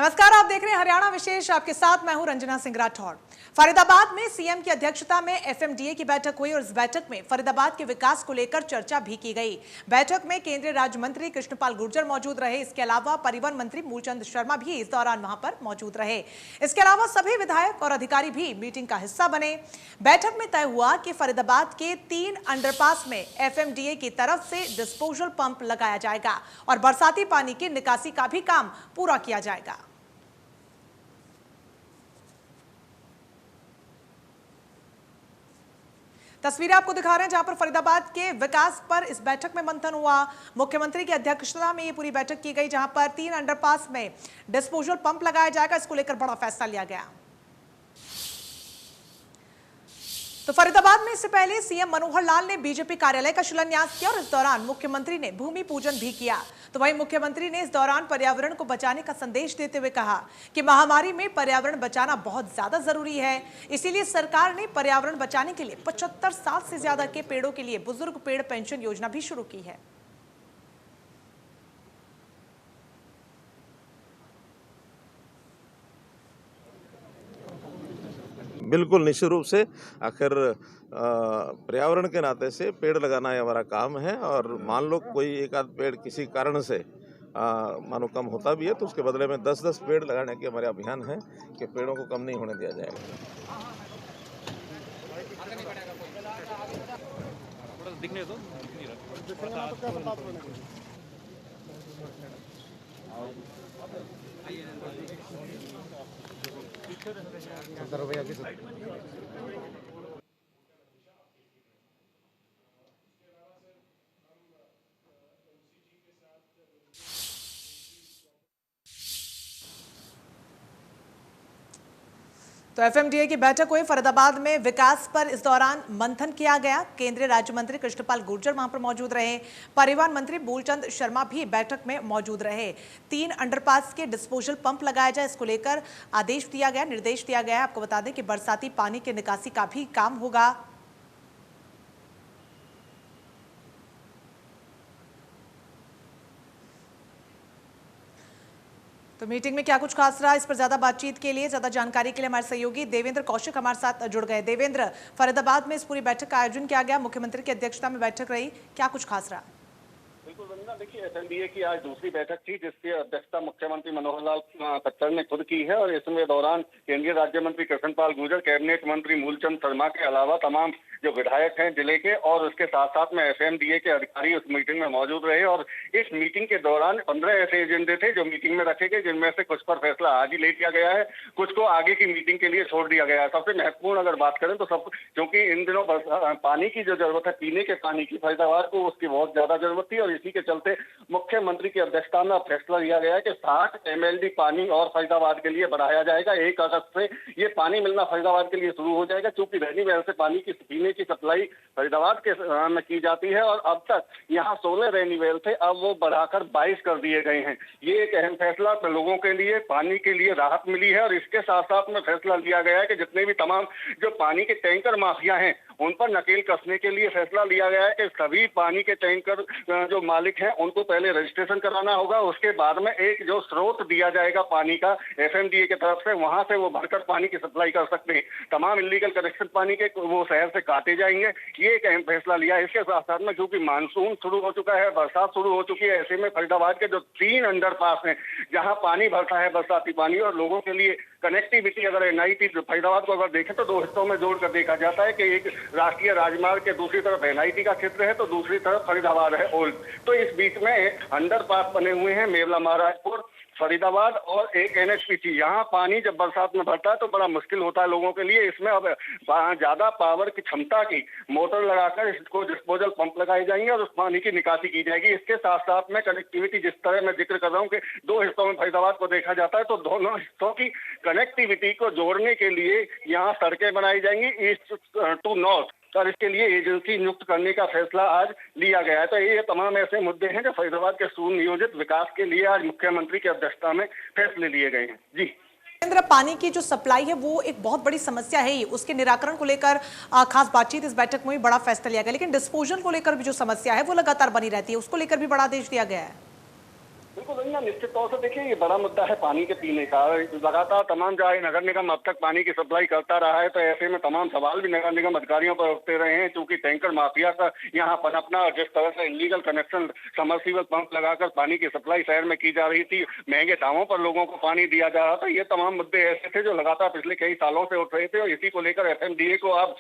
नमस्कार, आप देख रहे हैं हरियाणा विशेष। आपके साथ मैं हूं रंजना सिंह राठौड़। फरीदाबाद में सीएम की अध्यक्षता में एफएमडीए की बैठक हुई और इस बैठक में फरीदाबाद के विकास को लेकर चर्चा भी की गई। बैठक में केंद्रीय राज्य मंत्री कृष्णपाल गुर्जर मौजूद रहे। इसके अलावा परिवहन मंत्री मूलचंद शर्मा भी इस दौरान वहां पर मौजूद रहे। इसके अलावा सभी विधायक और अधिकारी भी मीटिंग का हिस्सा बने। बैठक में तय हुआ कि फरीदाबाद के 3 अंडरपास में एफएमडीए की तरफ से डिस्पोजल पंप लगाया जाएगा और बरसाती पानी की निकासी का भी काम पूरा किया जाएगा। तस्वीरें आपको दिखा रहे हैं जहां पर फरीदाबाद के विकास पर इस बैठक में मंथन हुआ। मुख्यमंत्री की अध्यक्षता में ये पूरी बैठक की गई, जहां पर 3 अंडरपास में डिस्पोजल पंप लगाया जाएगा। इसको लेकर बड़ा फैसला लिया गया। तो फरीदाबाद में इससे पहले सीएम मनोहर लाल ने बीजेपी कार्यालय का शिलान्यास किया और इस दौरान मुख्यमंत्री ने भूमि पूजन भी किया। तो वहीं मुख्यमंत्री ने इस दौरान पर्यावरण को बचाने का संदेश देते हुए कहा कि महामारी में पर्यावरण बचाना बहुत ज्यादा जरूरी है। इसीलिए सरकार ने पर्यावरण बचाने के लिए 75 साल से ज्यादा के पेड़ों के लिए बुजुर्ग पेड़ पेंशन योजना भी शुरू की है। बिल्कुल निश्चित रूप से आखिर पर्यावरण के नाते से पेड़ लगाना ही हमारा काम है। और मान लो कोई एक आध पेड़ किसी कारण से मानो कम होता भी है तो उसके बदले में 10-10 पेड़ लगाने के हमारे अभियान है कि पेड़ों को कम नहीं होने दिया जाएगा। दिखने दो, तो एफएमडीए की बैठक हुई। फरीदाबाद में विकास पर इस दौरान मंथन किया गया। केंद्रीय राज्य मंत्री कृष्णपाल गुर्जर वहां पर मौजूद रहे। परिवहन मंत्री मूलचंद शर्मा भी बैठक में मौजूद रहे। 3 अंडरपास के डिस्पोजल पंप लगाया जाए, इसको लेकर आदेश दिया गया, निर्देश दिया गया है। आपको बता दें कि बरसाती पानी की निकासी का भी काम होगा। तो मीटिंग में क्या कुछ खास रहा, इस पर ज्यादा बातचीत के लिए, ज्यादा जानकारी के लिए हमारे सहयोगी देवेंद्र कौशिक हमारे साथ जुड़ गए। देवेंद्र, फरीदाबाद में इस पूरी बैठक का आयोजन किया गया, मुख्यमंत्री की अध्यक्षता में बैठक रही, क्या कुछ खास रहा? बिल्कुल वंदना, देखिए एफएमडीए की आज दूसरी बैठक थी जिसकी अध्यक्षता मुख्यमंत्री मनोहर लाल खट्टर ने खुद की है। और इसमें दौरान केंद्रीय राज्य मंत्री कृष्णपाल गुर्जर, कैबिनेट मंत्री मूलचंद शर्मा के अलावा तमाम जो विधायक हैं जिले के और उसके साथ साथ में एफएमडीए के अधिकारी उस मीटिंग में मौजूद रहे। और इस मीटिंग के दौरान 15 ऐसे एजेंडे थे जो मीटिंग में रखे गए, जिनमें से कुछ पर फैसला आज ही ले लिया गया है, कुछ को आगे की मीटिंग के लिए छोड़ दिया गया है। सबसे महत्वपूर्ण अगर बात करें तो सब, क्योंकि इन दिनों पानी की जो जरूरत है, पीने के पानी की, फरीदाबाद को उसकी बहुत ज्यादा जरूरत थी। और इसी के चलते मुख्यमंत्री की अध्यक्षता में फैसला लिया गया है कि 60 MLD पानी और फरीदाबाद के लिए बढ़ाया जाएगा। 1 अगस्त से ये पानी मिलना फरीदाबाद के लिए शुरू हो जाएगा। चूंकि रैनी वेल से पानी की पीने की सप्लाई फरीदाबाद के में की जाती है और अब तक यहाँ 16 रैनी वेल थे, अब वो बढ़ाकर 22 कर दिए गए हैं। ये एक अहम फैसला लोगों के लिए, पानी के लिए राहत मिली है। और इसके साथ साथ में फैसला लिया गया है कि जितने भी तमाम जो पानी के टैंकर माफिया हैं उन पर नकेल कसने के लिए फैसला लिया गया है कि सभी पानी के टैंकर जो मालिक हैं उनको पहले रजिस्ट्रेशन कराना होगा। उसके बाद में एक जो स्रोत दिया जाएगा पानी का एफएमडीए की तरफ से, वहां से वो भरकर पानी की सप्लाई कर सकते हैं। तमाम इलीगल कनेक्शन पानी के वो शहर से काटे जाएंगे। ये एक अहम फैसला लिया है। इसके साथ साथ में क्योंकि मानसून शुरू हो चुका है, बरसात शुरू हो चुकी है, ऐसे में फरीदाबाद के जो 3 अंडरपास हैं जहां पानी भरता है बरसाती पानी, और लोगों के लिए कनेक्टिविटी, अगर एनआईटी फरीदाबाद को अगर देखें तो 2 हिस्सों में जोड़कर देखा जाता है कि एक राष्ट्रीय राजमार्ग के दूसरी तरफ एनआईटी का क्षेत्र है तो दूसरी तरफ फरीदाबाद है ओल्ड। तो इस बीच में अंडरपास बने हुए हैं मेवला महाराजपुर, फरीदाबाद और एक एनएचपीसी। यहाँ पानी जब बरसात में भरता है तो बड़ा मुश्किल होता है लोगों के लिए। इसमें अब ज्यादा पावर की क्षमता की मोटर लगाकर इसको डिस्पोजल पंप लगाए जाएंगे और उस पानी की निकासी की जाएगी। इसके साथ साथ में कनेक्टिविटी, जिस तरह मैं जिक्र कर रहा हूँ कि 2 हिस्सों में फरीदाबाद को देखा जाता है, तो दोनों हिस्सों की कनेक्टिविटी को जोड़ने के लिए यहाँ सड़कें बनाई जाएंगी ईस्ट टू नॉर्थ। और इसके लिए एजेंसी नियुक्त करने का फैसला आज लिया गया है। तो ये तमाम ऐसे मुद्दे हैं जो फरीदाबाद के सुनियोजित विकास के लिए आज मुख्यमंत्री की अध्यक्षता में फैसले लिए गए हैं। जी केंद्र, पानी की जो सप्लाई है वो एक बहुत बड़ी समस्या है, उसके निराकरण को लेकर खास बातचीत इस बैठक में भी बड़ा फैसला लिया गया। लेकिन डिस्पोजल को लेकर भी जो समस्या है वो लगातार बनी रहती है, उसको लेकर भी बड़ा आदेश दिया गया है। बिल्कुल रंजना, निश्चित तौर से देखिए ये बड़ा मुद्दा है पानी के पीने का। लगातार तमाम जहाँ नगर निगम अब तक पानी की सप्लाई करता रहा है, तो ऐसे में तमाम सवाल भी नगर निगम अधिकारियों पर उठते रहे हैं, क्योंकि टैंकर माफिया का यहाँ पनपना और जिस तरह से इलीगल कनेक्शन समरसीबल पंप लगाकर पानी की सप्लाई शहर में की जा रही थी, महंगे दामों पर लोगों को पानी दिया जा रहा था, ये तमाम मुद्दे ऐसे थे जो लगातार पिछले कई सालों से उठ रहे थे। और इसी को लेकर FMDA को अब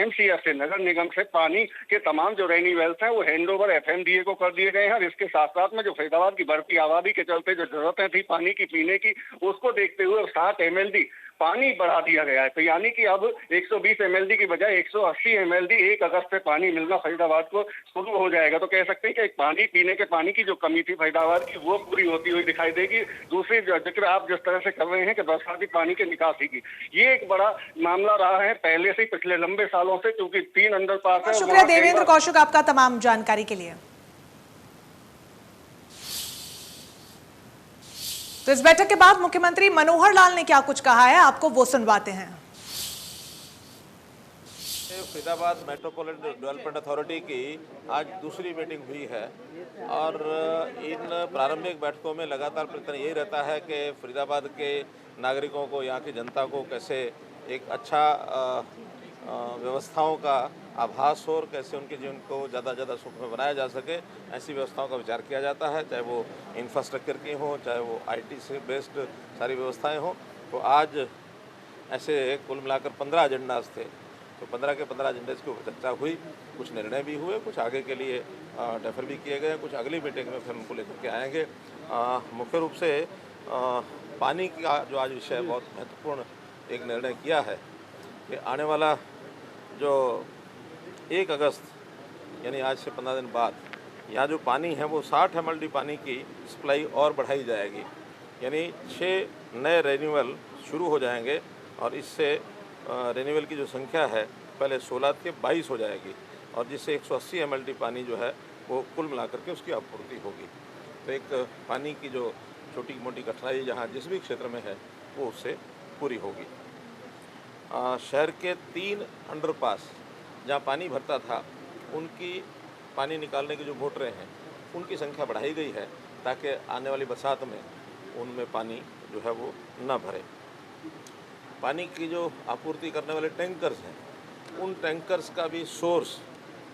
MCF से, नगर निगम से पानी के तमाम जो रेनी वेल्स हैं वो हैंड ओवर FMDA को कर दिए गए हैं। और इसके साथ साथ में जो फरीदाबाद की बढ़ती आबादी के चलते जो जरूरतें थी पानी की पीने की, उसको देखते हुए 7 MLD पानी बढ़ा दिया गया है। तो यानी कि अब 120 MLD की बजाय 180 MLD 1 अगस्त से पानी मिलना फरीदाबाद को शुरू हो जाएगा। तो कह सकते हैं कि पानी पीने के पानी की जो कमी थी फरीदाबाद की, वो पूरी होती हुई दिखाई देगी। दूसरी जिक्र आप जिस तरह से कर रहे हैं कि बरसाती पानी के निकासी की, ये एक बड़ा मामला रहा है पहले से, पिछले लंबे सालों से, क्योंकि 3 अंडरपास है। शुक्रिया देवेंद्र कौशिक आपका तमाम जानकारी के लिए। तो इस बैठक के बाद मुख्यमंत्री मनोहर लाल ने क्या कुछ कहा है, आपको वो सुनवाते हैं। फरीदाबाद मेट्रोपॉलिटन डेवलपमेंट अथॉरिटी की आज दूसरी मीटिंग हुई है और इन प्रारंभिक बैठकों में लगातार प्रयत्न यही रहता है कि फरीदाबाद के नागरिकों को, यहाँ की जनता को कैसे एक अच्छा व्यवस्थाओं का आभास हो और कैसे उनके जीवन को ज़्यादा सुखमय बनाया जा सके, ऐसी व्यवस्थाओं का विचार किया जाता है, चाहे वो इंफ्रास्ट्रक्चर की हो, चाहे वो IT से बेस्ड सारी व्यवस्थाएं हो। तो आज ऐसे कुल मिलाकर 15 एजेंडाज थे, तो 15 के 15 एजेंडे की चर्चा हुई, कुछ निर्णय भी हुए, कुछ आगे के लिए डेफर भी किए गए, कुछ अगली मीटिंग में फिर उनको लेकर के आएंगे। मुख्य रूप से पानी का जो आज विषय बहुत महत्वपूर्ण एक निर्णय किया है कि आने वाला जो 1 अगस्त यानी आज से 15 दिन बाद यहाँ जो पानी है वो 60 MLD पानी की सप्लाई और बढ़ाई जाएगी, यानी 6 नए रेन्यूअल शुरू हो जाएंगे और इससे रेन्यूअल की जो संख्या है पहले 16 के 22 हो जाएगी और जिससे 180 MLD पानी जो है वो कुल मिलाकर के उसकी आपूर्ति होगी। तो एक पानी की जो छोटी मोटी कठिनाई जहाँ जिस भी क्षेत्र में है वो उससे पूरी होगी। शहर के 3 अंडरपास जहाँ पानी भरता था, उनकी पानी निकालने की जो मोटरें हैं उनकी संख्या बढ़ाई गई है ताकि आने वाली बरसात में उनमें पानी जो है वो न भरे। पानी की जो आपूर्ति करने वाले टैंकर्स हैं, उन टैंकर्स का भी सोर्स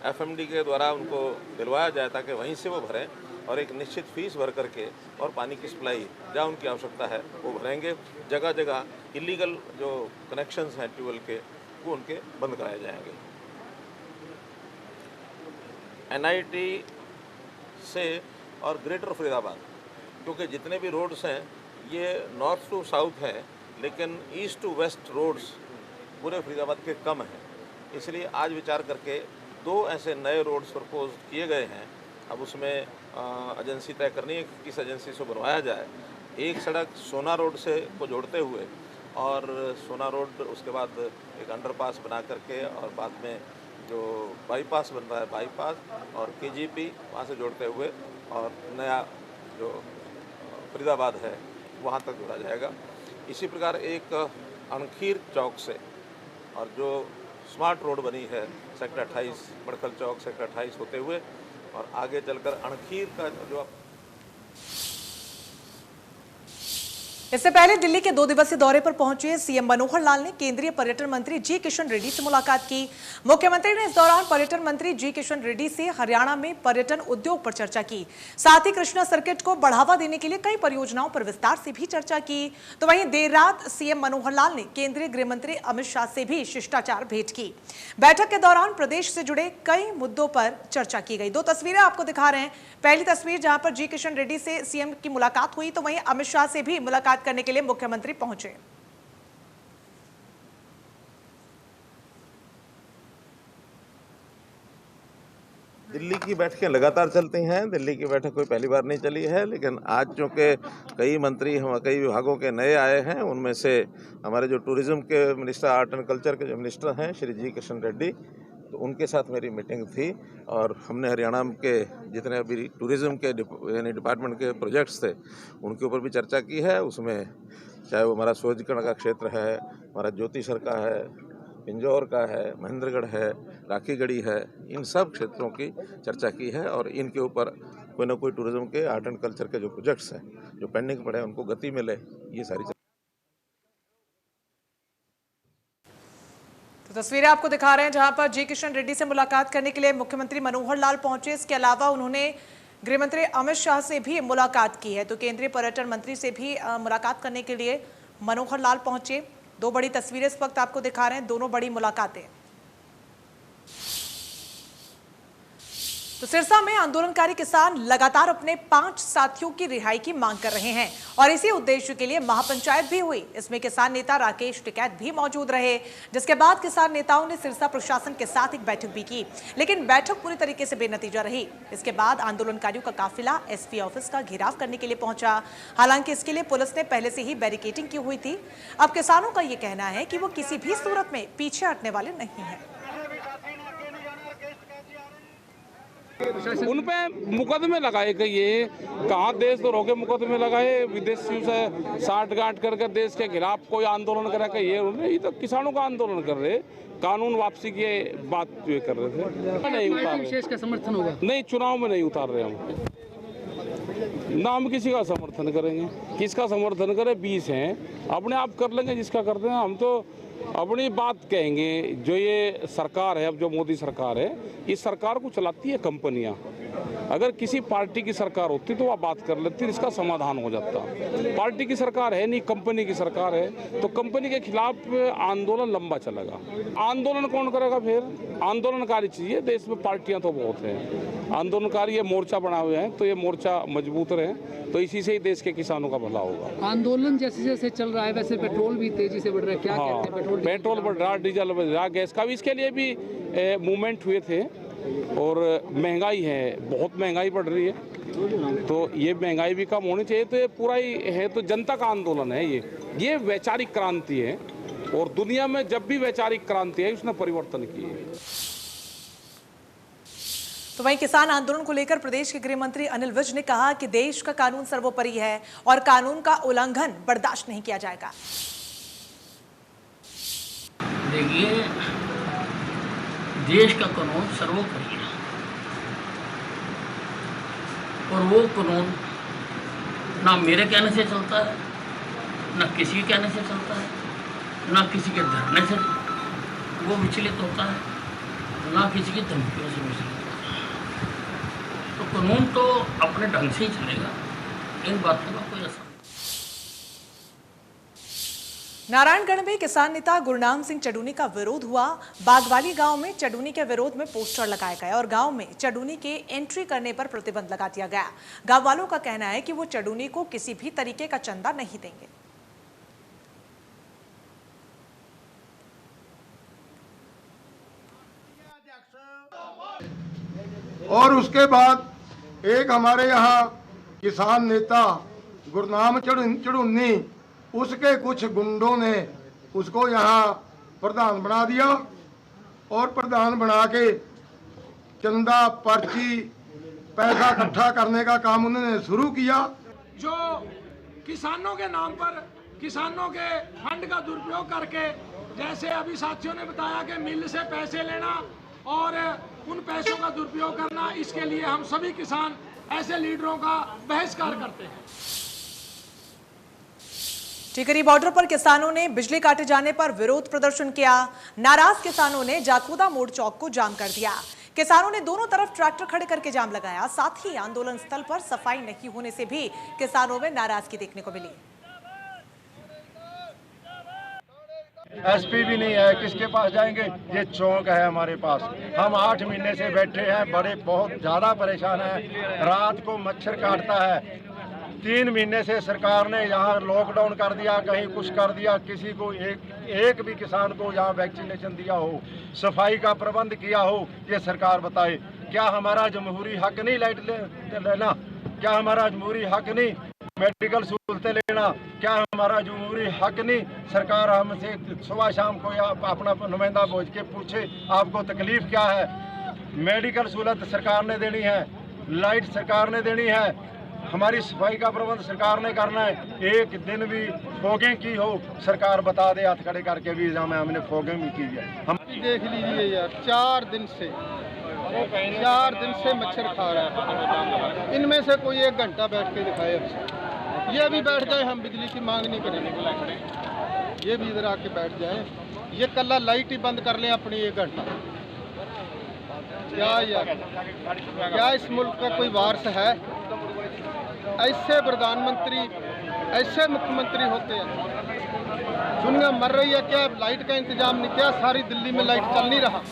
FMD के द्वारा उनको दिलवाया जाए ताकि वहीं से वो भरें और एक निश्चित फीस भर करके और पानी की सप्लाई जहाँ उनकी आवश्यकता है वो भरेंगे। जगह जगह इलीगल जो कनेक्शंस हैं ट्यूबवेल के, वो उनके बंद कराए जाएंगे। NIT से और ग्रेटर फरीदाबाद, क्योंकि जितने भी रोड्स हैं ये नॉर्थ टू साउथ हैं, लेकिन ईस्ट टू वेस्ट रोड्स पूरे फरीदाबाद के कम हैं, इसलिए आज विचार करके 2 ऐसे नए रोड्स प्रपोज किए गए हैं। अब उसमें एजेंसी तय करनी है कि किस एजेंसी से बनवाया जाए। एक सड़क सोना रोड से को जोड़ते हुए और सोना रोड उसके बाद एक अंडरपास बना करके और बाद में जो बाईपास बन रहा है बाईपास और KGP वहाँ से जोड़ते हुए और नया जो फरीदाबाद है वहाँ तक जोड़ा जाएगा। इसी प्रकार एक अणखीर चौक से और जो स्मार्ट रोड बनी है सेक्टर 28 बड़खल चौक सेक्टर 28 होते हुए और आगे चलकर अणखीर का जो इससे पहले दिल्ली के 2 दिवसीय दौरे पर पहुंचे सीएम मनोहर लाल ने केंद्रीय पर्यटन मंत्री जी किशन रेड्डी से मुलाकात की। मुख्यमंत्री ने इस दौरान पर्यटन मंत्री जी किशन रेड्डी से हरियाणा में पर्यटन उद्योग पर चर्चा की। साथ ही कृष्णा सर्किट को बढ़ावा देने के लिए कई परियोजनाओं पर विस्तार से भी चर्चा की। तो वहीं देर रात सीएम मनोहर लाल ने केंद्रीय गृह मंत्री अमित शाह से भी शिष्टाचार भेंट की। बैठक के दौरान प्रदेश से जुड़े कई मुद्दों पर चर्चा की गई। 2 तस्वीरें आपको दिखा रहे हैं। पहली तस्वीर जहां पर जी किशन रेड्डी से सीएम की मुलाकात हुई, तो वहीं अमित शाह से भी मुलाकात करने के लिए मुख्यमंत्री पहुंचे। दिल्ली की बैठकें लगातार चलती हैं। दिल्ली की बैठक कोई पहली बार नहीं चली है, लेकिन आज चूँकि कई मंत्री हम कई विभागों के नए आए हैं, उनमें से हमारे जो टूरिज्म के मिनिस्टर, आर्ट एंड कल्चर के जो मिनिस्टर हैं श्री जी किशन रेड्डी, तो उनके साथ मेरी मीटिंग थी और हमने हरियाणा के जितने अभी टूरिज्म के यानी डिपार्टमेंट के प्रोजेक्ट्स थे उनके ऊपर भी चर्चा की है। उसमें चाहे वो हमारा सूरजगढ़ का क्षेत्र है, हमारा ज्योतिसर का है, पिंजौर का है, महेंद्रगढ़ है, राखीगढ़ी है, इन सब क्षेत्रों की चर्चा की है और इनके ऊपर कोई ना कोई टूरिज्म के, आर्ट एंड कल्चर के जो प्रोजेक्ट्स हैं जो पेंडिंग पड़े हैं उनको गति मिले, ये सारी तो तस्वीरें आपको दिखा रहे हैं जहां पर जी किशन रेड्डी से मुलाकात करने के लिए मुख्यमंत्री मनोहर लाल पहुंचे। इसके अलावा उन्होंने गृहमंत्री अमित शाह से भी मुलाकात की है। तो केंद्रीय पर्यटन मंत्री से भी मुलाकात करने के लिए मनोहर लाल पहुंचे। दो बड़ी तस्वीरें इस वक्त आपको दिखा रहे हैं, दोनों बड़ी मुलाकातें। तो सिरसा में आंदोलनकारी किसान लगातार अपने 5 साथियों की रिहाई की मांग कर रहे हैं और इसी उद्देश्य के लिए महापंचायत भी हुई। इसमें किसान नेता राकेश टिकैत भी मौजूद रहे, जिसके बाद किसान नेताओं ने सिरसा प्रशासन के साथ एक बैठक भी की, लेकिन बैठक पूरी तरीके से बेनतीजा रही। इसके बाद आंदोलनकारियों का काफिला एसपी ऑफिस का घेराव करने के लिए पहुंचा। हालांकि इसके लिए पुलिस ने पहले से ही बैरिकेडिंग की हुई थी। अब किसानों का ये कहना है कि वो किसी भी सूरत में पीछे हटने वाले नहीं हैं। उन पे मुकदमे लगाए गए, ये कहाँ देश तो रोके मुकदमे लगाए, विदेशियों से साठ गांठ करके देश के खिलाफ कोई आंदोलन करा के ये तो किसानों का आंदोलन कर रहे, कानून वापसी की बात कर रहे थे। नहीं उतार विशेष का समर्थन होगा, नहीं चुनाव में नहीं उतार रहे हम ना, हम किसी का समर्थन करेंगे, किसका समर्थन करें, 20 हैं अपने आप कर लेंगे जिसका करते हैं। हम तो अपनी बात कहेंगे। जो ये सरकार है, अब जो मोदी सरकार है, इस सरकार को चलाती है कंपनियां। अगर किसी पार्टी की सरकार होती तो वह बात कर लेती, इसका समाधान हो जाता। पार्टी की सरकार है नहीं, कंपनी की सरकार है, तो कंपनी के खिलाफ आंदोलन लंबा चलेगा। आंदोलन कौन करेगा फिर? आंदोलनकारी चाहिए, देश में पार्टियां तो बहुत हैं। आंदोलनकारी ये मोर्चा बना हुए हैं, तो ये मोर्चा मजबूत रहे, तो इसी से ही देश के किसानों का भला होगा। आंदोलन जैसे जैसे चल रहा है वैसे पेट्रोल भी तेजी से बढ़ रहा है, क्या कहते हैं? पेट्रोल बढ़ रहा, डीजल बढ़ रहा, गैस का भी, इसके लिए भी मूवमेंट हुए थे। और महंगाई है, बहुत महंगाई बढ़ रही है, तो ये महंगाई भी कम होनी चाहिए। तो ये पूरा ही है, तो जनता का आंदोलन है ये वैचारिक क्रांति है, और दुनिया में जब भी वैचारिक क्रांति है उसने परिवर्तन किए। तो वहीं किसान आंदोलन को लेकर प्रदेश के गृह मंत्री अनिल विज ने कहा कि देश का कानून सर्वोपरि है और कानून का उल्लंघन बर्दाश्त नहीं किया जाएगा। देखिए, देश का कानून सर्वोपरि है और वो कानून ना मेरे कहने से चलता है, ना किसी के कहने से चलता है, ना किसी के धरने से वो विचलित होता है, ना किसी की धमकियों से विचलित होता है। तो कानून तो अपने ढंग से ही चलेगा, इन बातों का कोई असर। नारायणगढ़ में किसान नेता गुरनाम सिंह चडूनी का विरोध हुआ। बागवाली गांव में चडूनी के विरोध में पोस्टर लगाए गए और गांव में चडूनी के एंट्री करने पर प्रतिबंध लगा दिया गया। गांव वालों का कहना है कि वो चडूनी को किसी भी तरीके का चंदा नहीं देंगे। और उसके बाद एक हमारे यहाँ किसान नेता गुरनाम चडूनी, उसके कुछ गुंडों ने उसको यहाँ प्रधान बना दिया और प्रधान बना के चंदा, पर्ची, पैसा इकट्ठा करने का काम उन्होंने शुरू किया। जो किसानों के नाम पर किसानों के फंड का दुरुपयोग करके, जैसे अभी साथियों ने बताया कि मिल से पैसे लेना और उन पैसों का दुरुपयोग करना, इसके लिए हम सभी किसान ऐसे लीडरों का बहिष्कार करते हैं। टिकरी बॉर्डर पर किसानों ने बिजली काटे जाने पर विरोध प्रदर्शन किया। नाराज किसानों ने जाखुदा मोड़ चौक को जाम कर दिया। किसानों ने दोनों तरफ ट्रैक्टर खड़े करके जाम लगाया। साथ ही आंदोलन स्थल पर सफाई नहीं होने से भी किसानों में नाराजगी देखने को मिली। एसपी भी नहीं है, किसके पास जाएंगे? ये चौक है हमारे पास। हम 8 महीने से बैठे हैं, बहुत ज़्यादा परेशान हैं। रात को मच्छर काटता है। 3 महीने से सरकार ने यहाँ लॉकडाउन कर दिया, कहीं कुछ कर दिया, किसी को एक भी किसान को यहाँ वैक्सीनेशन दिया हो, सफाई का प्रबंध किया हो, ये सरकार बताए। क्या हमारा जमहूरी हक नहीं लाइट लेना? क्या हमारा जमहूरी हक नहीं मेडिकल सहूलतें लेना? क्या हमारा जमहूरी हक नहीं सरकार हमसे सुबह शाम को या अपना नुमाइंदा भेज के पूछे आपको तकलीफ क्या है? मेडिकल सहूलत सरकार ने देनी है, लाइट सरकार ने देनी है, हमारी सफाई का प्रबंध सरकार ने करना है। एक दिन भी फोगिंग की हो सरकार बता दे, हाथ खड़े करके भी जहाँ में हमने फोगिंग भी की है। हम देख लीजिए यार, 4 दिन से 4 दिन से मच्छर खा रहा है। इनमें से कोई 1 घंटा बैठ के दिखाए हमसे। ये भी बैठ जाए, हम बिजली की मांग नहीं करेंगे। ये भी इधर आके बैठ जाए। ये कल्ला लाइट ही बंद कर लें अपनी 1 घंटा। क्या यार, क्या इस मुल्क का कोई वारस है? ऐसे प्रधानमंत्री, ऐसे मुख्यमंत्री होते हैं। दुनिया मर रही है, क्या लाइट का इंतजाम नहीं? क्या सारी दिल्ली में लाइट चल नहीं रहा?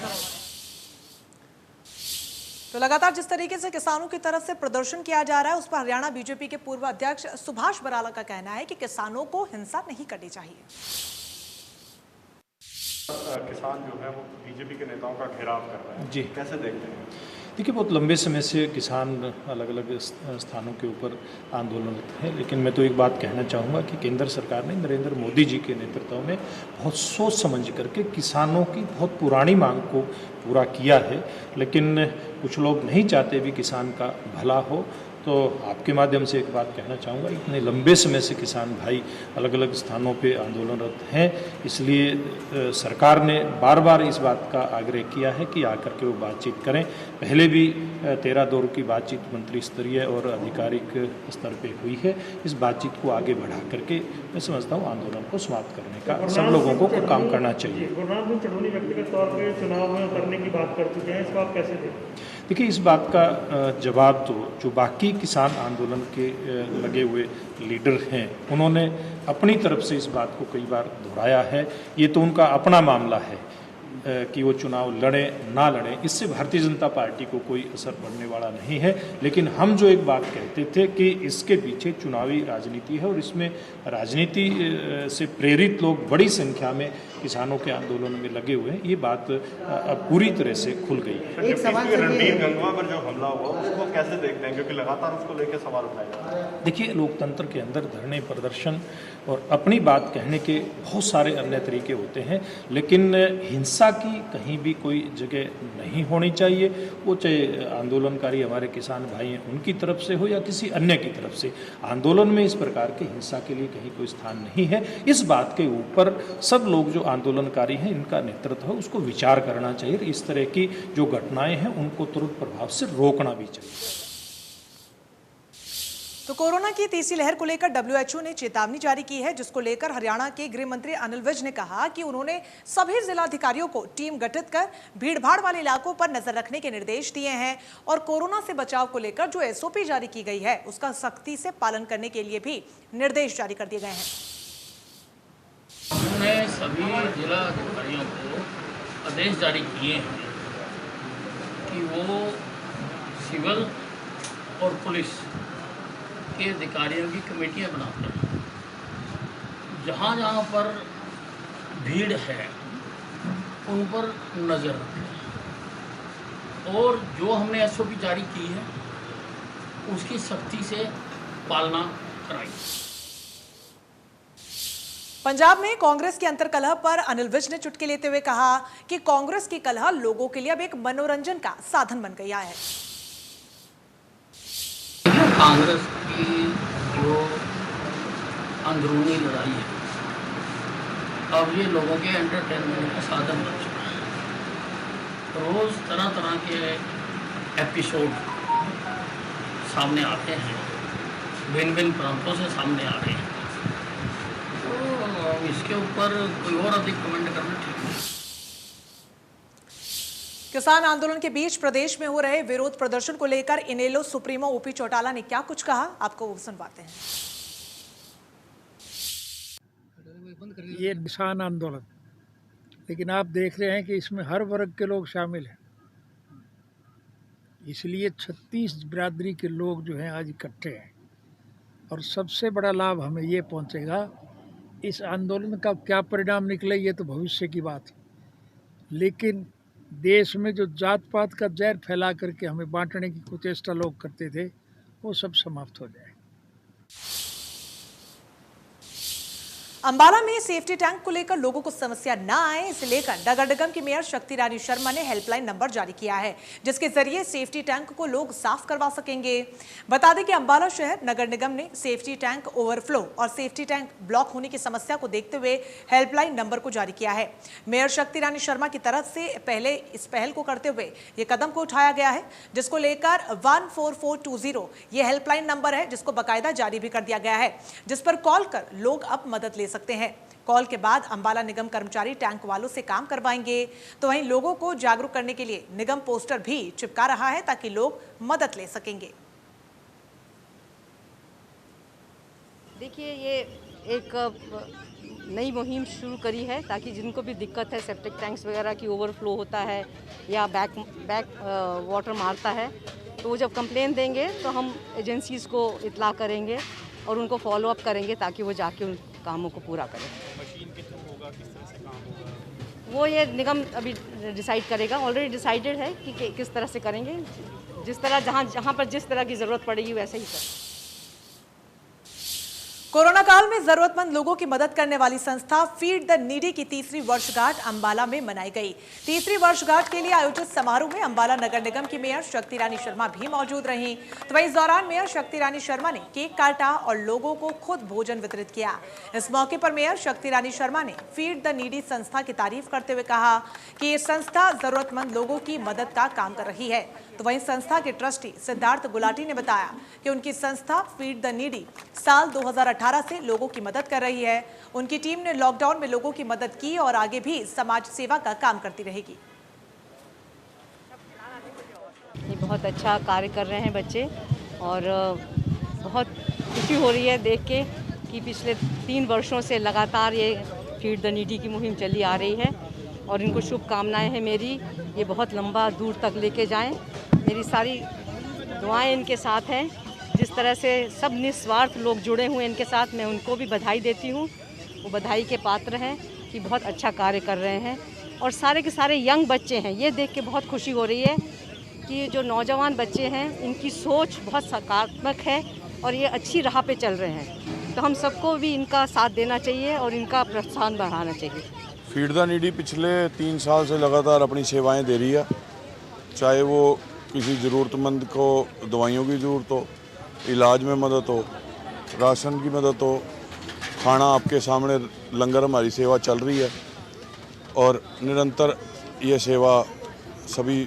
तो लगातार जिस तरीके से किसानों की तरफ से प्रदर्शन किया जा रहा है, उस पर हरियाणा बीजेपी के पूर्व अध्यक्ष सुभाष बराला का कहना है कि किसानों को हिंसा नहीं करनी चाहिए। किसान जो है वो बीजेपी के नेताओं का घेराव कर रहे हैं, जी कैसे देखते हैं? देखिए, बहुत लंबे समय से किसान अलग अलग स्थानों के ऊपर आंदोलनरत हैं, लेकिन मैं तो एक बात कहना चाहूँगा कि केंद्र सरकार ने नरेंद्र मोदी जी के नेतृत्व में बहुत सोच समझ करके किसानों की बहुत पुरानी मांग को पूरा किया है। लेकिन कुछ लोग नहीं चाहते भी किसान का भला हो। तो आपके माध्यम से एक बात कहना चाहूँगा, इतने लंबे समय से किसान भाई अलग अलग स्थानों पे आंदोलनरत हैं, इसलिए सरकार ने बार बार इस बात का आग्रह किया है कि आकर के वो बातचीत करें। पहले भी 13 दौर की बातचीत मंत्री स्तरीय और आधिकारिक स्तर पे हुई है। इस बातचीत को आगे बढ़ा करके मैं समझता हूँ आंदोलन को समाप्त करने का सब लोगों को काम करना चाहिए। गुरनाम सिंह चढ़ूनी व्यक्तिगत तौर पर चुनाव में उतरने की बात कर चुके हैं, इसको आप कैसे देखते? देखिए, इस बात का जवाब तो जो बाकी किसान आंदोलन के लगे हुए लीडर हैं, उन्होंने अपनी तरफ से इस बात को कई बार दोहराया है। ये तो उनका अपना मामला है कि वो चुनाव लड़े ना लड़े, इससे भारतीय जनता पार्टी को कोई असर पड़ने वाला नहीं है। लेकिन हम जो एक बात कहते थे कि इसके पीछे चुनावी राजनीति है और इसमें राजनीति से प्रेरित लोग बड़ी संख्या में किसानों के आंदोलन में लगे हुए हैं, ये बात अब पूरी तरह से खुल गई है। एक सवाल रणबीर गंगवा पर जो हमला हुआ उसको कैसे देखते हैं, क्योंकि लगातार उसको लेकर सवाल उठाए जा रहे हैं? देखिए, लोकतंत्र के अंदर धरने, प्रदर्शन और अपनी बात कहने के बहुत सारे अन्य तरीके होते हैं, लेकिन हिंसा की कहीं भी कोई जगह नहीं होनी चाहिए। वो चाहे आंदोलनकारी हमारे किसान भाई हैं उनकी तरफ से हो या किसी अन्य की तरफ से, आंदोलन में इस प्रकार की हिंसा के लिए कहीं कोई स्थान नहीं है। इस बात के ऊपर सब लोग जो आंदोलनकारी हैं, इनका नेतृत्व है, उसको विचार करना चाहिए। इस तरह की जो घटनाएं हैं उनको तुरंत प्रभाव से रोकना भी चाहिए। तो कोरोना की तीसरी लहर को लेकर WHO ने चेतावनी जारी की है, जिसको लेकर हरियाणा के गृह मंत्री अनिल विज ने कहा कि उन्होंने सभी जिलाधिकारियों को टीम गठित कर भीड़भाड़ वाले इलाकों पर नजर रखने के निर्देश दिए हैं और कोरोना से बचाव को लेकर जो SOP जारी की गई है उसका सख्ती से पालन करने के लिए भी निर्देश जारी कर दिए गए हैं। हमने सभी जिला अधिकारियों को आदेश जारी किए हैं कि वो सिविल और पुलिस के अधिकारियों की कमेटियां बनाकर जहाँ जहाँ पर भीड़ है उन पर नज़र रखें और जो हमने SOP जारी की है उसकी सख्ती से पालना कराई। पंजाब में कांग्रेस की अंतर्कलह पर अनिल विज ने चुटकी लेते हुए कहा कि कांग्रेस की कलह लोगों के लिए अब एक मनोरंजन का साधन बन गया है। कांग्रेस की जो अंदरूनी लड़ाई है अब ये लोगों के एंटरटेनमेंट का साधन बन चुका है। रोज़ तरह तरह के एपिसोड सामने आते हैं, भिन्न भिन्न प्रांतों से सामने आ रहे हैं, तो इसके ऊपर कोई और अधिक कमेंट करना ठीक नहीं। किसान आंदोलन के बीच प्रदेश में हो रहे विरोध प्रदर्शन को लेकर इनेलो सुप्रीमो OP चौटाला ने क्या कुछ कहा, आपको वो सुनवाते हैं। ये किसान आंदोलन, लेकिन आप देख रहे हैं कि इसमें हर वर्ग के लोग शामिल हैं, इसलिए 36 बिरादरी के लोग जो हैं आज इकट्ठे हैं और सबसे बड़ा लाभ हमें ये पहुंचेगा। इस आंदोलन का क्या परिणाम निकले ये तो भविष्य की बात है, लेकिन देश में जो जात पात का जहर फैला करके हमें बांटने की कुचेष्टा लोग करते थे वो सब समाप्त हो जाए। अंबाला में सेफ्टी टैंक को लेकर लोगों को समस्या न आए, इसे लेकर नगर निगम की मेयर शक्ति रानी शर्मा ने हेल्पलाइन नंबर जारी किया है, जिसके जरिए सेफ्टी टैंक को लोग साफ करवा सकेंगे। बता दें कि अंबाला शहर नगर निगम ने सेफ्टी टैंक ओवरफ्लो और सेफ्टी टैंक ब्लॉक होने की समस्या को देखते हुए हेल्पलाइन नंबर को जारी किया है। मेयर शक्ति रानी शर्मा की तरफ से पहले इस पहल को करते हुए ये कदम को उठाया गया है, जिसको लेकर 14420 ये हेल्पलाइन नंबर है, जिसको बाकायदा जारी भी कर दिया गया है, जिस पर कॉल कर लोग अब मदद ले सकते हैं। कॉल के बाद अंबाला निगम कर्मचारी टैंक वालों से काम करवाएंगे। तो वहीं लोगों को जागरूक करने के लिए निगम पोस्टर भी चिपका रहा है ताकि लोग मदद ले सकेंगे। देखिए, ये एक नई मुहिम शुरू करी है ताकि जिनको भी दिक्कत है, सेप्टिक टैंक्स वगैरह की ओवरफ्लो होता है या बैक वाटर मारता है, तो वो जब कंप्लेन देंगे तो हम एजेंसीज़ को इत्तला करेंगे और उनको फॉलो अप करेंगे ताकि वो जाके उन कामों को पूरा करें। मशीन के थ्रू होगा, किस तरह से काम होगा, वो ये निगम अभी डिसाइड करेगा। ऑलरेडी डिसाइडेड है कि किस तरह से करेंगे, जिस तरह जहाँ पर जिस तरह की ज़रूरत पड़ेगी वैसे ही करें। कोरोना काल में जरूरतमंद लोगों की मदद करने वाली संस्था फीड द नीडी की तीसरी वर्षगांठ अंबाला में मनाई गई। तीसरी वर्षगांठ के लिए आयोजित समारोह में अंबाला नगर निगम की मेयर शक्ति रानी शर्मा भी मौजूद रहीं। तो वहीं इस दौरान मेयर शक्ति रानी शर्मा ने केक काटा और लोगों को खुद भोजन वितरित किया। इस मौके पर मेयर शक्ति रानी शर्मा ने फीड द नीडी संस्था की तारीफ करते हुए कहा कि ये संस्था जरूरतमंद लोगों की मदद का काम कर रही है। तो वहीं संस्था के ट्रस्टी सिद्धार्थ गुलाटी ने बताया कि उनकी संस्था फीड द नीडी साल 2018 से लोगों की मदद कर रही है। उनकी टीम ने लॉकडाउन में लोगों की मदद की और आगे भी समाज सेवा का काम करती रहेगी। ये बहुत अच्छा कार्य कर रहे हैं बच्चे और बहुत खुशी हो रही है देख के कि पिछले 3 वर्षों से लगातार ये फीड द नीडी की मुहिम चली आ रही है और इनको शुभकामनाएं हैं मेरी, ये बहुत लंबा दूर तक लेके जाएं। मेरी सारी दुआएं इनके साथ हैं। जिस तरह से सब निस्वार्थ लोग जुड़े हुए इनके साथ, मैं उनको भी बधाई देती हूँ। वो बधाई के पात्र हैं कि बहुत अच्छा कार्य कर रहे हैं और सारे के सारे यंग बच्चे हैं। ये देख के बहुत खुशी हो रही है कि जो नौजवान बच्चे हैं इनकी सोच बहुत सकारात्मक है और ये अच्छी राह पे चल रहे हैं। तो हम सबको भी इनका साथ देना चाहिए और इनका प्रोत्साहन बढ़ाना चाहिए। फीड द नीडी पिछले 3 साल से लगातार अपनी सेवाएं दे रही है, चाहे वो किसी ज़रूरतमंद को दवाइयों की ज़रूरत हो, इलाज में मदद हो, राशन की मदद हो, खाना आपके सामने लंगर हमारी सेवा चल रही है और निरंतर ये सेवा सभी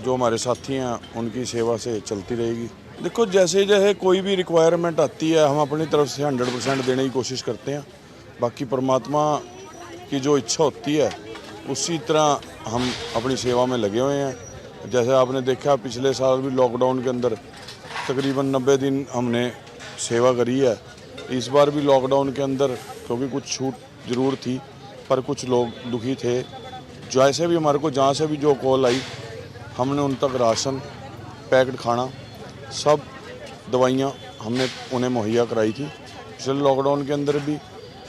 जो हमारे साथी हैं उनकी सेवा से चलती रहेगी। देखो, जैसे जैसे कोई भी रिक्वायरमेंट आती है हम अपनी तरफ से 100% देने की कोशिश करते हैं। बाकी परमात्मा की जो इच्छा होती है उसी तरह हम अपनी सेवा में लगे हुए हैं। जैसे आपने देखा पिछले साल भी लॉकडाउन के अंदर तकरीबन 90 दिन हमने सेवा करी है। इस बार भी लॉकडाउन के अंदर क्योंकि कुछ छूट ज़रूर थी पर कुछ लोग दुखी थे, जैसे भी हमारे को जहाँ से भी जो कॉल आई हमने उन तक राशन, पैक्ड खाना, सब दवाइयाँ हमने उन्हें मुहैया कराई थी। पिछले लॉकडाउन के अंदर भी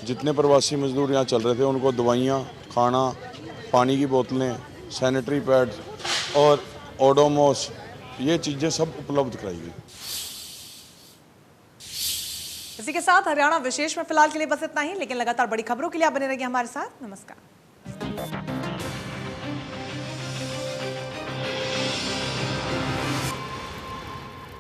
जितने प्रवासी मजदूर यहाँ चल रहे थे उनको दवाइयाँ, खाना, पानी की बोतलें, सैनिटरी पैड और ओडोमॉस, ये चीज़ें सब उपलब्ध कराई गई। इसी के साथ हरियाणा विशेष में फिलहाल के लिए बस इतना ही, लेकिन लगातार बड़ी खबरों के लिए आप बने रहिए हमारे साथ। नमस्कार।